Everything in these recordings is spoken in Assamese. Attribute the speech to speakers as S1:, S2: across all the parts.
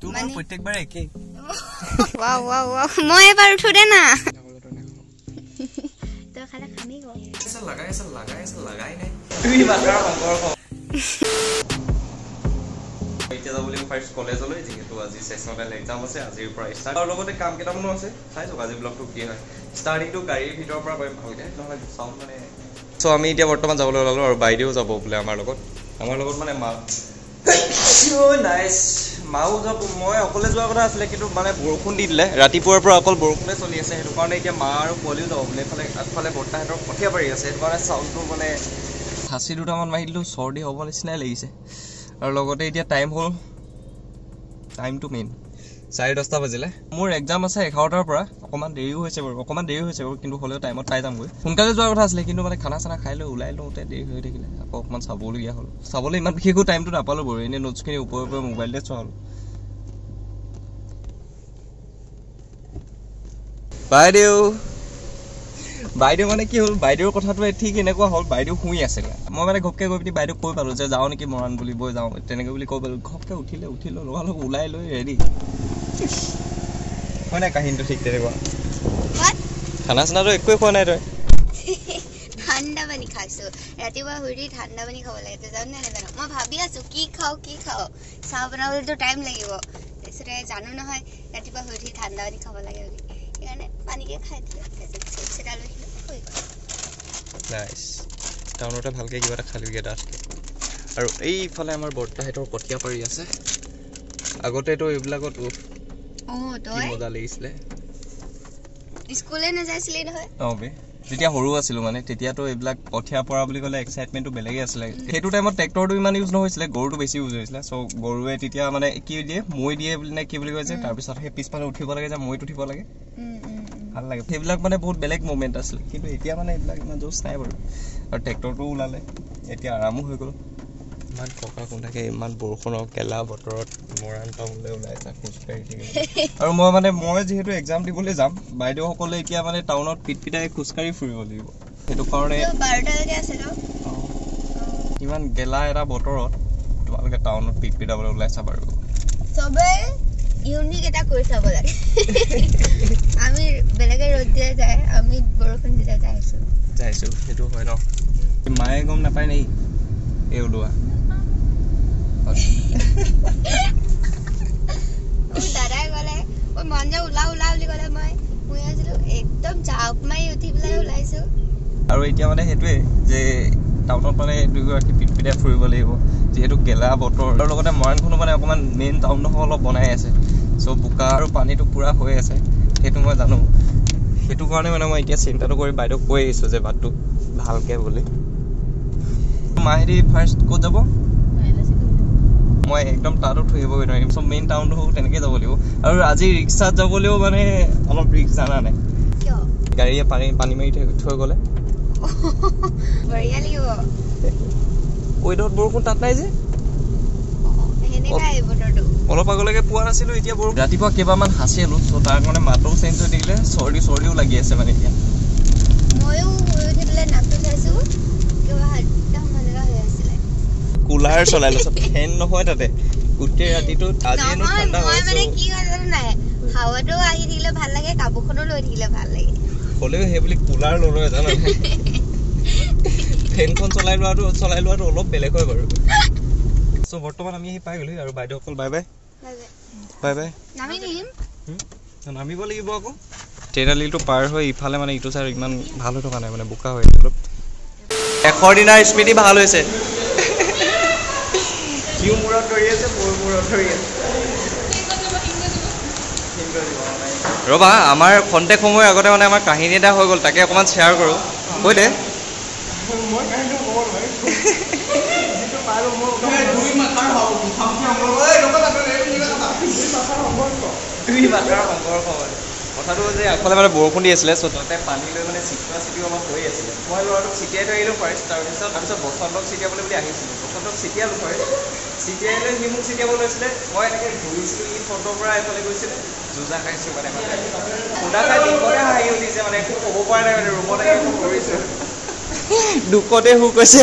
S1: তোমাৰ প্ৰত্যেকবাৰ একে
S2: ওয়াও ওয়াও ওয়াও মই এবাৰ উঠো দে না তো খালা খামি গো
S1: এসা লাগাই নাই তুই বাটাৰ বংকৰ খ এতিয়া যাবলৈ ফাৰ্স্ট কলেজলৈ যেহেতু আজি সেশনেল এক্সাম আছে আজিৰ পৰা ষ্টাৰ্ট আৰু লগতে কাম কেইটামানো আছে চাইছো আজি ব্লগটো কি হয় ষ্টাৰ্টিংটো গাড়ীৰ ভিতৰৰ পৰা কৰিম ভালকে নহলে সাউন্ড মানে সো আমি এতিয়া বৰ্তমান যাবলৈ ওলালো আৰু বাইদেউ যাব বোলে আমাৰ লগত মানে মা সো নাইস মাও যাব মই অকলে যোৱাৰ কথা আছিল কিন্তু মানে বৰষুণ দি দিলে ৰাতিপুৱাৰ পৰা অকল বৰষুণে চলি আছে হেতু কাৰণে এতিয়া মা আৰু পোৱালিও যাব বোলে আগফালে বৰ্তাহঁতৰ কঠিয়া পাৰি আছে হেতু কাৰণে সাউন্ডটো মানে হাসি দুটামান মাৰিলো সৰ্দি হ'ব নিচিনাই লাগিছে আৰু লগতে এতিয়া টাইম টু মেইন 10:30 বাজিলে মোৰ এক্সাম আছে 11টাৰ পৰা অকমান দেৰি হৈছে বাৰু কিন্তু হলেও টাইমত পাই যামগৈ সোনকালে যোৱাৰ কথা আছিল কিন্তু মানে খানা চানা খাই লৈ ওলাই লওঁতে দেৰি হৈ থাকিলে আকৌ অকমান চাবলগীয়া হ'ল চাবলৈ ইমান বিশেষকৈ টাইমটো নাপালো বাৰু এনে নোটছখিনি ওপৰে মোবাইলতে চোৱা হ'ল বাইদেউ মানে কি হ'ল বাইদেউৰ কথাটো ঠিক এনেকুৱা হ'ল বাইদেউ শুই আছিলে মই মানে ঘপকে গৈ পিনি বাইদেউক কৈ পালো যে যাওঁ নেকি মৰাণ বুলি বৈ যাওঁ তেনেকৈ বুলি কৈ পালো ঘপকে উঠিলো লগালগ ওলাই লৈ ৰেডি হয় নাই কাহিনীটো ঠিক তেনেকুৱা খানা চানাটো একোৱে খোৱা নাই তই
S2: ঠাণ্ডা পানী খাইছো ৰাতিপুৱা শুই ঠাণ্ডা পানী খাব লাগে তই জানো নে জানো মই ভাবি আছো কি খাও চাহ বনাবলৈতো টাইম লাগিব তাৰপিছতে জানো নহয় ৰাতিপুৱা শুই ঠাণ্ডা পানী খাব লাগে বুলি সেইকাৰণে পানীকে খাই দিলো সেটা লৈ হৈ গ'ল
S1: নাইস টাউনতে ভালকে কিবা এটা খালিগে ডাটকে আৰু এইফালে আমাৰ বৰ্তাহেতৰ কঠিয়া পাৰি আছে আগতেতো এইবিলাকত তই মজা লাগিছিলে
S2: স্কুলে নাযাইছিলি নহয়
S1: বে যেতিয়া সৰু আছিলো মানে তেতিয়াতো এইবিলাক কঠিয়া পৰা বুলি ক'লে এক্সাইটমেন্টটো বেলেগে আছিলে সেইটো টাইমত ট্ৰেক্টৰটো ইমান ইউজ নহৈছিলে গৰুটো বেছি ইউজ হৈছিলে সো গৰুৱে তেতিয়া মানে কি দিয়ে মই দিয়ে বুলি নে কি বুলি কৈছে তাৰ পিছত সেই পিছফালে উঠিব লাগে যে মইত উঠিব লাগে ভাল লাগে সেইবিলাক মানে বহুত বেলেগ মোমেন্ট আছিল কিন্তু এতিয়া মানে এইবিলাক ইমান জোছ নাই বাৰু আৰু ট্ৰেক্টৰটো ওলালে এতিয়া আৰামো হৈ গ'ল ইমান ককা কোনটাকে ইমান বৰষুণৰ কেলা বতৰত মৰাণ টাউনলৈ ওলাই যা খোজকাঢ়ি থাকিলে আৰু মই যিহেতু এক্সাম দিবলৈ যাম বাইদেউসকলে এতিয়া মানে টাউনত পিটপিটাই খোজকাঢ়ি ফুৰিব লাগিব সেইটো কাৰণে
S2: 12টালৈকে আছে ন
S1: ইমান গেলা এটা বতৰত তোমালোকে টাউনত পিটপিটাবলৈ ওলাইছা বাৰু
S2: সবে ইউনিক এটা কৰি চাব লাগে আমি বেলেগে ৰ'দ দিয়া যায় আমি বৰষুণ দিয়া যাইছো
S1: সেইটো হয় ন মায়ে গম নাপায় নেকি এই ওলোৱা
S2: দাদাই গ'লে ঐ মন যে ওলা বুলি ক'লে মই আছিলো একদম জাপ মাৰি উঠি পেলাই ওলাইছো
S1: আৰু এতিয়া মানে সেইটোৱে যে টাউনত মানে দুগৰাকী পিটপিটাই ফুৰিব লাগিব যিহেতু গেলা বতৰ আৰু লগতে মৰাণখনো মানে অকমান মেইন টাউনটো অলপ বনাই আছে সো বোকা আৰু পানীটো পুৰা হৈ আছে সেইটো মই জানো সেইটো কাৰণে মানে মই এতিয়া চিন্তাটো কৰি বাইদেউক কৈ আহিছো যে বাটটো ভালকে বুলি মাহেদি ফাৰ্ষ্ট ক'ত যাব মই একদম তাতো থৈ আহিবগৈ নোৱাৰিম সব মেইন টাউনটো হোক তেনেকৈ যাব লাগিব আৰু আজি ৰিক্সাত যাবলৈও মানে অলপ ৰিক্স জানা নাই
S2: কিয়
S1: গাড়ীয়ে পানী মাৰি থৈ গ'লে
S2: বঢ়িয়া লাগিব
S1: ৱেডাৰত বৰষুণ তাত নাই যে অলপ আগলৈকে পোৱা নাছিলো এতিয়া বৰষুণ ৰাতিপুৱা কেইবামান হাঁচিলো চ' তাৰ কাৰণে মাতো চেঞ্জ হৈ থাকিলে চৰ্দিও লাগি আছে মানে এতিয়া
S2: ময়ো শুই উঠি পেলাই নাকটো চাইছো কিবা একদম মজা হৈ আছিলে
S1: কুলাৰ চলাই লৈছ ফেন নহয় তাতে গোটেই ৰাতিটো আজি এনো ঠাণ্ডা হৈ আছে
S2: মানে কি হয় জানো নাই হাৱাটো আহি থাকিলে ভাল লাগে কাপোৰখনো লৈ থাকিলে ভাল লাগে
S1: হ'লেও সেই বুলি কুলাৰ নলয় জানা ফেনখন চলাই লোৱাটো অলপ বেলেগ হয় বাৰু সো বৰ্তমান আমি পাই গ'লো আৰু বাইদেউসকল বাই বাই নামিব লাগিব আকৌ ট্ৰেইনালিটো পাৰ হৈ ইফালে মানে ইটো চাইড ইমান ভাল হৈ থকা নাই মানে বোকা হৈ আছে অলপ 100 দিনৰ স্মৃতি ভাল হৈছে কিউ মূৰত ধৰি আছে মোৰ মূৰত ধৰি আছে ৰবা আমাৰ খন্তেক সময় আগতে মানে আমাৰ কাহিনী এটা হৈ গ'ল তাকে অকণমান শ্বেয়াৰ কৰোঁ কৈ দে কথাটো যে আগফালে মানে বৰষুণ দি আছিলে চ' তাতে পানী লৈ মানে চিটিও আমাৰ হৈ আছিলে মই ল'ৰাটোক চিটিয়াই থৈ আহিলোঁ ফাৰ্ষ্ট তাৰপিছত বসন্তক চিটিয়াবলৈ বুলি আহিছিলোঁ বসন্তক চিটিয়ালোঁ ফাৰ্ষ্ট চিটিয়াই লৈ সি মোক চিটিয়াব লৈছিলে মই এনেকৈ ঘূৰিছিলোঁ ই ফটোৰ পৰা এইফালে গৈছিলে যুঁজা খাইছোঁ মানে খুন্দা খাই দিনতে হাঁহি উঠিছে মানে একো ক'ব পৰা নাই মানে ৰুমত আহি মই কৰিছোঁ দুখতে হু কৈছে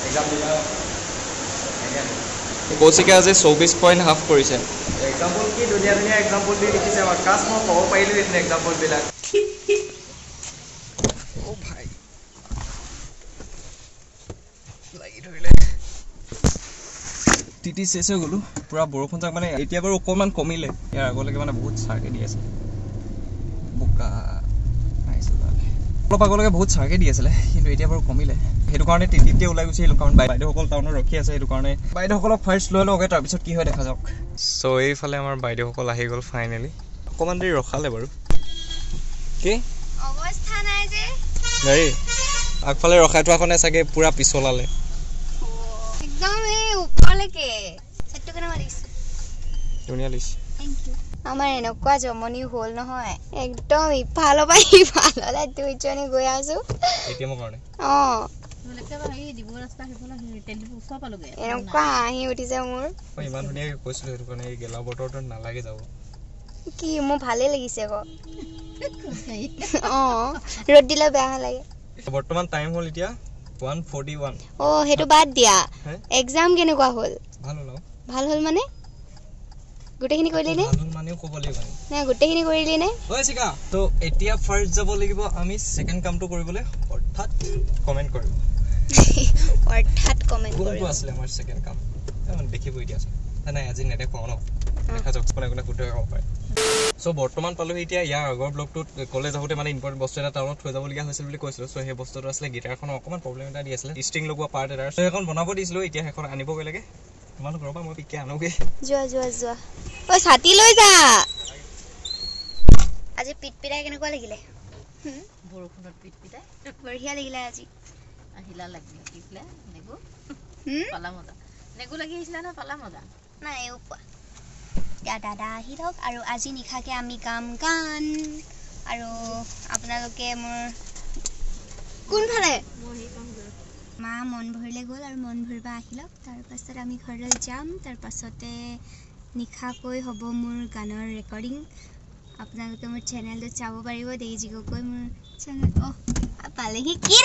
S1: এক্সাম কৌশিকে আজি 24 পইণ্ট হাফ কৰিছে এক্সাম্পল কি ধুনীয়া ধুনীয়া এক্সাম্পল দি লিখিছে আমাৰ কাছ মই ক'ব পাৰিলো এনে এক্সাম্পল বিলাক ও ভাই লাগি ধৰিলে টিটি শেষ হৈ গ'লো পুৰা বৰষুণ যাক মানে এতিয়া বাৰু অকণমান কমিলে ইয়াৰ আগলৈকে মানে বহুত চাৰকে দি আছে বোকা অলপ আগলৈকে বহুত চাৰকে দি আছিলে কিন্তু এতিয়া বাৰু কমিলে সেইটো কাৰণে টিটিতে ওলাই গৈছে আহিলোঁ কাৰণ বাইদেউসকল টাউনত ৰখি আছে সেইটো কাৰণে বাইদেউসকলক ফাৰ্ষ্ট লৈ লওঁগে তাৰপিছত কি হয় দেখা যাওক চ' এইফালে আমাৰ বাইদেউসকল আহি গ'ল ফাইনেলি অকণমান দেৰি ৰখালে বাৰু কি
S2: অৱস্থা নাই যে
S1: গাড়ী আগফালে ৰখাই থোৱাখনে চাগে পুৰা পিছলালে
S2: একদম এই ওপৰলৈকে সেটটো কেনে মাৰিছে
S1: ধুনীয়া লিছে
S2: থ্যাংক ইউ আমাৰ এনেকুৱা জমনি হ'ল নহয় একদম ইফালৰ পৰা ইফাললৈ দুইজনী গৈ আছো
S1: এটিএমৰ কাৰণে
S2: এনেকুৱা হাঁহি উঠিছে মোৰ
S1: মই ইমান ধুনীয়াকৈ কৈছিলোঁ সেইটো কাৰণে এই গেলা বতৰটো নালাগে যাব
S2: কি মোৰ ভালেই লাগিছে আকৌ ৰ'দ দিলে বেয়া নালাগে
S1: বৰ্তমান টাইম হ'ল এতিয়া 1:41
S2: সেইটো বাদ দিয়া এক্সাম কেনেকুৱা হ'ল ভাল হ'ল মানে গোটেইখিনি কৰিলি নে
S1: ভাল মানেও ক'ব লাগিব
S2: না গোটেইখিনি কৰিলি নে
S1: হয় শিকা তো এতিয়া ফাৰ্ষ্ট যাব লাগিব আমি সেকেন্ড কামটো কৰিবলৈ অৰ্থাৎ কমেন্ট কৰিব কোনটো আছিলে আমাৰ সেকেন্ড কাম মানে দেখিব এতিয়া নাই আজি নেদেখো ন দেখা যাওক কোনে কোনে কুটে হ'ব পাৰে সো বৰ্তমান পালো এতিয়া ইয়াৰ আগৰ ব্লগটোত কলেজ আহোতে মানে ইম্পৰ্টেন্ট বস্তু এটা টাউনত থৈ যাবলগীয়া হৈছিল বুলি কৈছিলো সো সেই বস্তুটো আছিলে গিটাৰখন অকমান প্ৰব্লেম এটা দি আছিলে ষ্ট্ৰিং লগোৱা পাৰ্ট এটা সো এখন বনাব দিছিলো এতিয়া এখন আনিবগৈ লাগে তোমালোক ঘৰৰ পৰা মই পিকে আনোগে
S2: যোৱা ও ছাতি লৈ যা আজি পিটপিটাই কেনেকুৱা লাগিলে
S3: বৰষুণত পিটপিটাই
S2: বঢ়িয়া লাগিলে আজি
S3: আহিলা লাগি কিলা নেগু পালা মজা নেগু লাগি আহিছিলা না পালা মজা
S2: নাই উপা এতিয়া দাদা আহি লওক আৰু আজি নিশাকে আমি গান আৰু আপোনালোকে মোৰ কোনফালে মা মন ভৰিলে গ'ল আৰু মন ভৰিবা আহি লওক তাৰপাছত আমি ঘৰলৈ যাম তাৰপাছতে নিশাকৈ হ'ব মোৰ গানৰ ৰেকৰ্ডিং আপোনালোকে মোৰ চেনেলটোত চাব পাৰিব দেইজি গগৈ মোৰ চেনেল পালেহি কি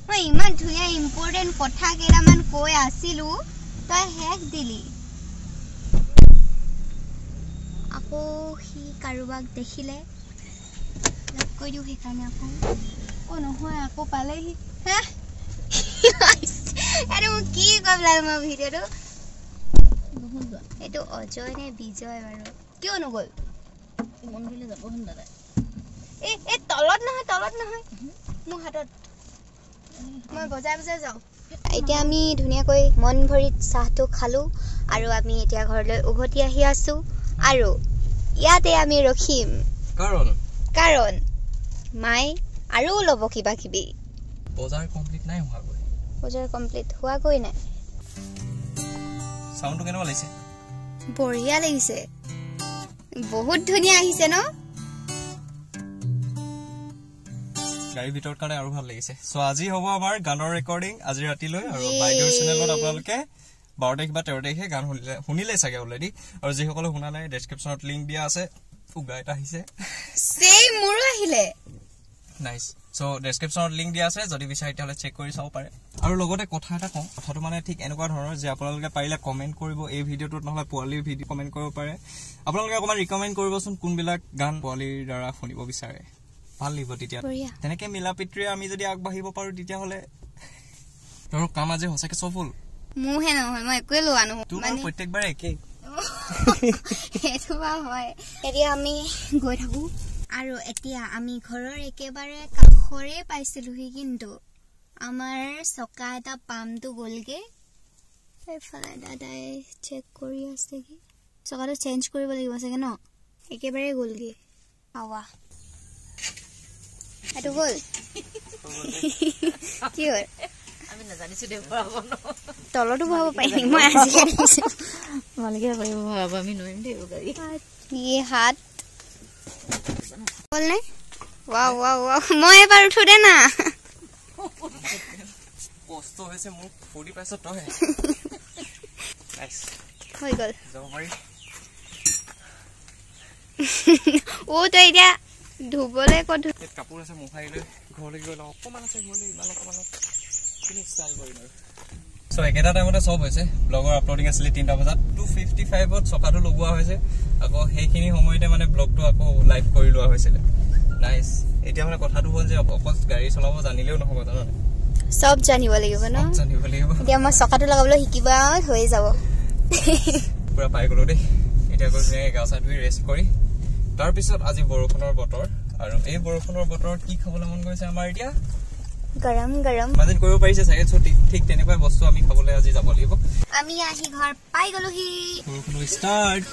S2: মই ইমান ধুনীয়া ইম্পৰ্টেণ্ট কথা কেইটামান কৈ আছিলোঁ তই শেষ দিলি আকৌ সি কাৰোবাক দেখিলে কৈ দিওঁ সেইকাৰণে আকৌ নহয় আকৌ পালেহি হা আরে মই কি কম লাগে মই ভিডিওটো এইটো অজয় নে বিজয় বাৰু কিয় নগল
S3: মন গলে যাব হন দাদা
S2: এ তলত নহয় মোৰ হাতত মই বজাই যাওঁ এতিয়া আমি ধুনীয়াকৈ মন ভৰিত চাহটো খালো আৰু আমি এতিয়া ঘৰলৈ উভতি আহি আছো আৰু ইয়াতে আমি ৰখিম কাৰণ মাই আৰু ল'ব কিবা কিবি
S1: বজাৰ কমপ্লিট নাই হোৱাগৈ
S2: বজাৰ কমপ্লিট হোৱাগৈ নাই
S1: সাউন্ডটো কেনেকুৱা লাগিছে
S2: বঢ়িয়া লাগিছে বহুত ধুনীয়া আহিছে ন
S1: গাড়ী ভিতৰত কাৰণে আৰু ভাল লাগিছে সো আজি হ'ব আমাৰ গানৰ ৰেকৰ্ডিং আজি ৰাতিলৈ আৰু বাইদেউৰ চেনেলত আপোনালোকে 12 তাৰিখ বা 13 তাৰিখে গান শুনিলে চাগে অলৰেডি আৰু যিসকলে শুনা নাই ডেসক্ৰিপচনত লিংক দিয়া আছে উগা এটা আহিছে
S2: সেম মোৰো আহিলে
S1: নাইস সো ডেসক্ৰিপচনত লিংক দিয়া আছে যদি বিচাৰে তেতিয়াহলে চেক কৰি চাব পাৰে আৰু লগতে কথা এটা কওঁ কথাটো মানে ঠিক এনেকুৱা ধৰণৰ যে আপোনালোকে পাৰিলে কমেন্ট কৰিব এই ভিডিওটোত নহলে পোৱালিৰ ভিডিও কমেন্ট কৰিব পাৰে আপোনালোকে অকমান ৰিকমেন্ড কৰিবচোন কোনবিলাক গান পোৱালিৰ দ্বাৰা শুনিব বিচাৰে ভাল লাগিব তেতিয়া তেনেকে মিলাপিত্ৰে আমি যদি আগবাঢ়িব পাৰো তেতিয়া হলে তোৰ কাম আজি হসকে সফল
S2: মুহে নহয় মই একোৱে লোৱা নহয়
S1: মানে প্ৰত্যেকবাৰ একে
S2: এটো হয় এতিয়া আমি গৈ থাকো আৰু এতিয়া আমি ঘৰৰ একেবাৰে কাষৰে পাইছিলোহি কিন্তু আমাৰ চকা এটা পামটো গলগে এফালে দাদাই চেক কৰি আছে কি চকাটো চেঞ্জ কৰিব লাগিব চাগে ন একেবাৰে গলগে আৱা এটো গল কি হ'ল
S3: আমি নাজানিছো দে পাব ন
S2: তলটো ভাব পাই মই আজি আহিছো
S3: মালিকে পাৰিব ভাব আমি নইম দে গাড়ী
S2: ই হাত বল নাই ওয়াও মই এবাৰ উঠো দে না
S1: কষ্ট হৈছে মোৰ 40 পইচা তহে নাইস
S2: হৈ গল
S1: যাব পাৰি
S2: ও তো এতিয়া ধুবলে কত
S1: কাপোৰ আছে মুখাইলৈ ঘৰলৈ গৈ অকমান আছে ঘৰলৈ ইমান অকমান কিনি ষ্টাইল কৰিম আৰু সো একেটা টাইমতে সব হৈছে ব্লগৰ আপলোডিং আছিলে 3টা বজাত 2:55ত চকাটো লগোৱা হৈছে আকৌ সেইখিনি সময়তে মানে ব্লগটো আকৌ লাইভ কৰি লোৱা হৈছিল নাইস এতিয়া মানে কথাটো হ'ল যে অকল গাড়ী চলাব জানিলেও নহব জানো
S2: সব জানিব লাগিব ন
S1: জানিব লাগিব
S2: এতিয়া মই চকাটো লগাবলৈ শিকিবা হৈ যাব
S1: পুৰা পাই গলো দেই এতিয়া গৈছে গাছা ধুই ৰেষ্ট কৰি তাৰ পিছত আজি বৰষুণৰ বতৰ আৰু এই বৰষুণৰ বতৰত কি খাবলৈ মন গৈছে আমাৰ এতিয়া
S2: গৰম গৰম
S1: মাজিন কৰিব পাৰিছে চাগে ঠিক তেনেকুৱা বস্তু আমি খাবলৈ আজি যাব লাগিব
S2: আমি আহি ঘৰ পাই গলোহি
S1: বৰষুণ ষ্টাৰ্ট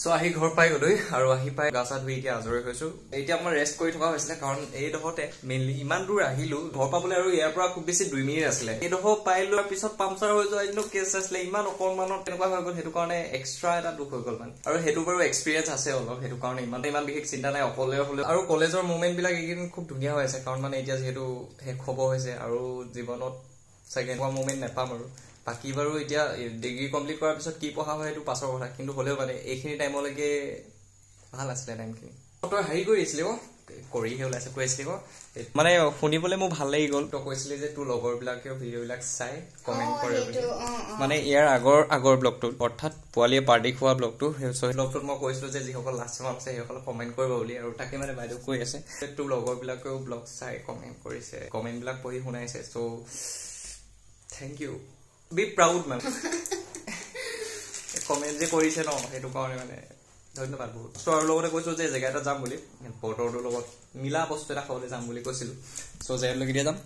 S1: সো আহি ঘৰ পাই গলোই আৰু আহি পাই গাছা ধুই এতিয়া আজৰি হৈছো এতিয়া মই ৰেষ্ট কৰি থকা হৈছিলে কাৰণ এই দহতে মেইনলি ইমান দূৰ আহিলো ঘৰ পাবলৈ আৰু ইয়াৰ পৰা খুব বেছি 2 মিনিট আছিলে এই দহ পাই লোৱাৰ পিছত পামচাৰ হৈ যোৱা কিন্তু কেছ আছিলে ইমান অকণমানত তেনেকুৱা হৈ গ'ল সেইটো কাৰণে এক্সট্ৰা এটা দুখ হৈ গ'ল মানে আৰু সেইটো বাৰু এক্সপিৰিয়েঞ্চ আছে অলপ সেইটো কাৰণে ইমান বিশেষ চিন্তা নাই অকলে হলে আৰু কলেজৰ মুভমেন্ট বিলাক এইকেইদিন খুব ধুনীয়া হৈ আছে কাৰণ মানে এতিয়া যিহেতু শেষ হ'ব হৈছে আৰু জীৱনত চাগে এনেকুৱা মুভমেন্ট নাপাম আৰু বাকি বাৰু এতিয়া ডিগ্ৰী কমপ্লিট কৰাৰ পিছত কি পঢ়া হয় সেইটো পাছৰ কথা কিন্তু হলেও মানে এইখিনি টাইমলৈকে ভাল আছিলে টাইমখিনি তই হেৰি কৰিছিলি কৰিহে ওলাইছে কৈছিলি মানে শুনিবলৈ মোৰ ভাল লাগি গ'ল তই কৈছিলি যে তোৰ লগৰবিলাকেও ভিডিঅ'বিলাক চাই কমেণ্ট কৰে মানে ইয়াৰ আগৰ ব্লগটো অৰ্থাৎ পোৱালীয়ে পাৰ্টি খোৱা ব্লগটো সেই ব্লগটোত মই কৈছিলো যে যিসকল লাষ্ট টাইম আছে সেইসকলে কমেণ্ট কৰিব বুলি আৰু তাকে মানে বাইদেউ কৈ আছে তোৰ লগৰবিলাকেও ব্লগ চাই কমেণ্ট কৰিছে কমেণ্টবিলাক পঢ়ি শুনাইছে চ' থেংক ইউ বি প্ৰাউড মানে কমেণ্ট যে কৰিছে ন সেইটো কাৰণে মানে ধন্যবাদ বহুত আৰু লগতে কৈছো যে জেগা এটা যাম বুলি বতৰটোৰ লগত মিলা বস্তু এটা খাবলৈ যাম বুলি কৈছিলো চ' জেগালৈকে দিয়া যাম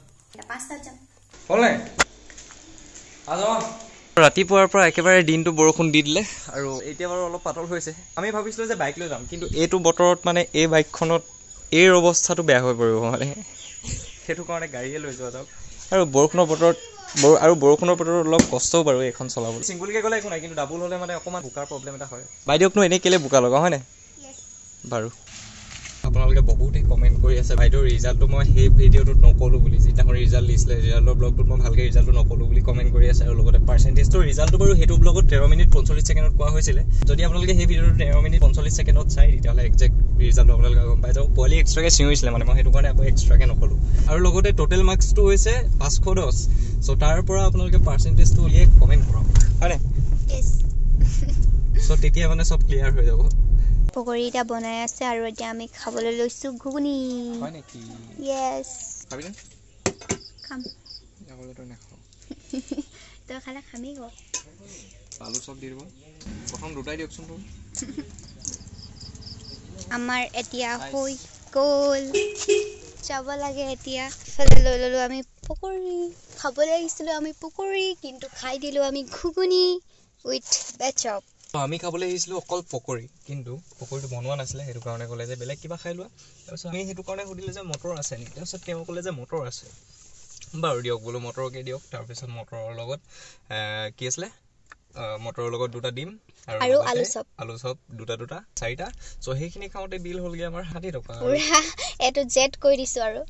S2: 5টাত যাম
S1: হ'ল নাই ৰাতিপুৱাৰ পৰা একেবাৰে দিনটো বৰষুণ দি দিলে আৰু এতিয়া বাৰু অলপ পাতল হৈছে আমি ভাবিছিলো যে বাইক লৈ যাম কিন্তু এইটো বতৰত মানে এই বাইকখনত এই অৱস্থাটো বেয়া হৈ পৰিব মানে সেইটো কাৰণে গাড়ীয়ে লৈ যোৱা যাওক আৰু বৰষুণৰ বতৰত অলপ কষ্টও বাৰু এখন চলাবলৈ চিংগুলকে গ'লে একো নাই কিন্তু ডাবুল হ'লে মানে অকণমান বোকাৰ প্ৰব্লেম এটা হয় বাইদেউকনো এনেই কেলে বোকা লগা হয় নাই বাৰু আপোনালোকে বহুতে কমেণ্ট কৰি আছে বাইদেউৰ ৰিজাল্টটো মই সেই ভিডিঅ'টোত নক'লো বুলি যিদিনাখন ৰিজাল্ট দিছিলে ৰিজাল্টৰ ব্লগটোত মই ভালকৈ ৰিজাল্টটো নক'লো বুলি কমেণ্ট কৰি আছে আৰু লগতে পাৰ্চেণ্টেজটোৰ ৰিজাল্টটো বাৰু সেইটো ব্লগত 13 মিনিট 45 ছেকেণ্ডত কোৱা হৈছিলে যদি আপোনালোকে সেই ভিডিঅ'টো 13 মিনিট 45 ছেকেণ্ডত চাই তেতিয়াহ'লে একজেক্ট ৰিজাল্টটো আপোনালোকে গম পাই যাব পোৱালি এক্সট্ৰাকৈ চিঞৰিছিলে মানে মই সেইটো কাৰণে আকৌ এক্সট্ৰাকৈ নক'লো আৰু লগতে টোটেল মাৰ্কছটো হৈছে 510 চ' তাৰ পৰা আপোনালোকে পাৰ্চেণ্টেজটো উলিয়াই কমেণ্ট কৰক হয়নে চ' তেতিয়া মানে চব ক্লিয়াৰ হৈ যাব
S2: পকৰি এটা বনাই আছে আৰু এতিয়া আমি খাবলৈ লৈছো ঘুগুনি
S1: হয় নেকি
S2: ইয়েছ
S1: খাবিনে
S2: খাম
S1: যাবলৈ তই নাখাওঁ
S2: তই খালে খামি গ
S1: আলু চব দি দিব প্ৰথম দুটাই দিয়কচোন তোৰ
S2: আমাৰ এতিয়া হৈ গ'ল যাব লাগে এতিয়া ইফালে লৈ ল'লো আমি পকৰি খাবলৈ আহিছিলোঁ আমি পকৰি কিন্তু খাই দিলোঁ আমি ঘুগুনি উইথ বেচপ
S1: আমি খাবলৈ আহিছিলোঁ অকল পকৰি কিন্তু পকৰিটো বনোৱা নাছিলে সেইটো কাৰণে ক'লে যে বেলেগ কিবা খাই লোৱা তাৰপিছত আমি সেইটো কাৰণে সুধিলোঁ যে মটৰ আছে নেকি তাৰপিছত তেওঁ ক'লে যে মটৰ আছে বাৰু দিয়ক বোলো মটৰকে দিয়ক তাৰপিছত মটৰৰ লগত কি আছিলে মটৰৰ লগত 2টা ডিম আৰু আলু চপ 2টা 4টা চ' সেইখিনি খাওঁতে বিল হ'লগৈ আমাৰ 60 টকা
S2: এইটো জেট কৰি দিছোঁ আৰু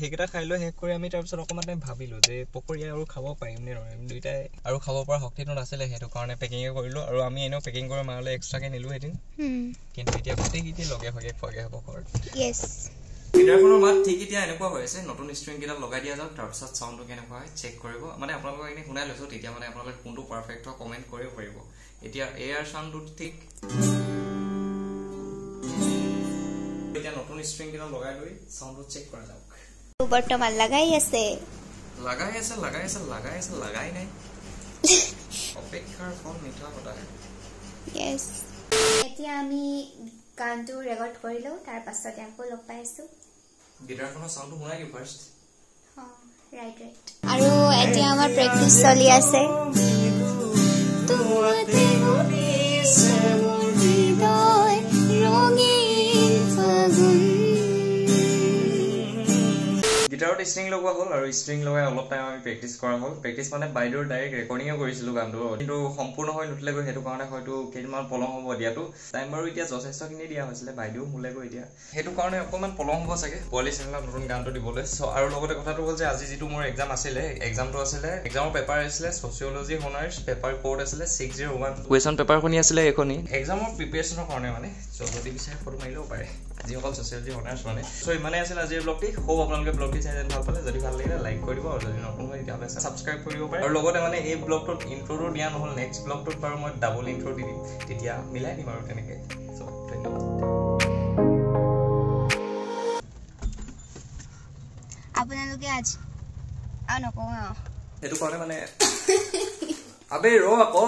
S1: সেইকেইটা খাই লৈ শেষ কৰি আমি তাৰপিছত অকণমান টাইম ভাবিলোঁ যে পকৰি আৰু খাব পাৰিম নে নোৱাৰিম দুইটাই আৰু খাব পৰা শক্তিটো নাছিলে সেইটো কাৰণে পেকিঙে কৰিলোঁ আৰু আমি এনেও পেকিং কৰি মাৰলৈ এক্সট্ৰাকৈ নিলোঁ এদিন কিন্তু এতিয়া গোটেইকেইটি লগে ভাগে খোৱাকৈ হ'ব ঘৰত গিটাৰখনৰ মাত ঠিক এতিয়া এনেকুৱা হৈ আছে নতুন ষ্ট্ৰিং কেইটা লগাই দিয়া যাওক তাৰপিছত চাউণ্ডটো কেনেকুৱা হয় চেক কৰিব মানে আপোনালোকক এনেই শুনাই লৈছোঁ তেতিয়া মানে আপোনালোকে কোনটো পাৰফেক্ট হয় কমেণ্ট কৰিব পাৰিব এতিয়া এয়াৰ চাউণ্ডটো ঠিক এতিয়া নতুন ষ্ট্ৰিং কেইটা লগাই লৈ চাউণ্ডটো চেক কৰা যাওক
S2: বৰ্তমান লগাই
S1: নাই অপেক্ষাৰ ফল মিঠা কটাহে
S2: এতিয়া আমি গানটো ৰেকৰ্ড কৰিলোঁ তাৰ পাছতে আকৌ লগ পাই আছোঁ
S1: গিটাৰখনৰ চাউণ্ডটো শুনাই দিওঁ ফাৰ্ষ্ট
S2: ৰাইট আৰু এতিয়া আমাৰ প্ৰেক্টিচ চলি আছে
S1: গিটাৰত ষ্ট্ৰিং লগোৱা হ'ল আৰু ষ্ট্ৰিং লগাই অলপ টাইম আমি প্ৰেক্টিচ কৰা হ'ল প্ৰেক্টিচ মানে বাইদেউৰ ডাইৰেক্ট ৰেকৰ্ডিঙো কৰিছিলোঁ গানটো কিন্তু সম্পূৰ্ণ হৈ নুঠিলেগৈ সেইটো কাৰণে হয়তো কেইদিনমান পলম হ'ব দিয়াটো টাইম বাৰু এতিয়া যথেষ্টখিনি দিয়া হৈছিলে বাইদেউ মোলেগৈ এতিয়া সেইটো কাৰণে অকণমান পলম হ'ব চাগে পোৱালি চেনেলত নতুন গানটো দিবলৈ চ' আৰু লগতে কথাটো হ'ল যে আজি যিটো মোৰ এক্সাম আছিলে এক্সামৰ পেপাৰ আছিলে ছচিয়লজি অনাৰ্ছ পেপাৰ কোড আছিলে 601 কুৱেশ্যন পেপাৰখনি আছিলে এইখনি এক্সামৰ প্ৰিপেৰেশ্যনৰ কাৰণে মানে চ' যদি বিচাৰে ফটো মাৰি ল'ব পাৰে যিসকল ছ'চিয়লজি অনাৰ্ছ মানে চ' ইমানে আছিল আজিৰ ব্লগটি হোপ আপোনালোকে ব্লগটি চাই যেন ভাল পালে যদি ভাল লাগিলে লাইক কৰি দিব আৰু যদি নতুন হয় তেতিয়াহ'লে ছাবস্ক্ৰাইব কৰিব পাৰে আৰু লগতে মানে এই ব্লগটোত ইণ্ট্ৰ'টো দিয়া নহ'ল নেক্সট ব্লগটোত বাৰু মই ডাবল ইণ্ট্ৰ' দি দিম তেতিয়া মিলাই দিম আৰু তেনেকৈ চ' ধন্যবাদ
S2: আপোনালোকে আজি নকওঁ
S1: সেইটো কাৰণে মানে আবে ৰ আকৌ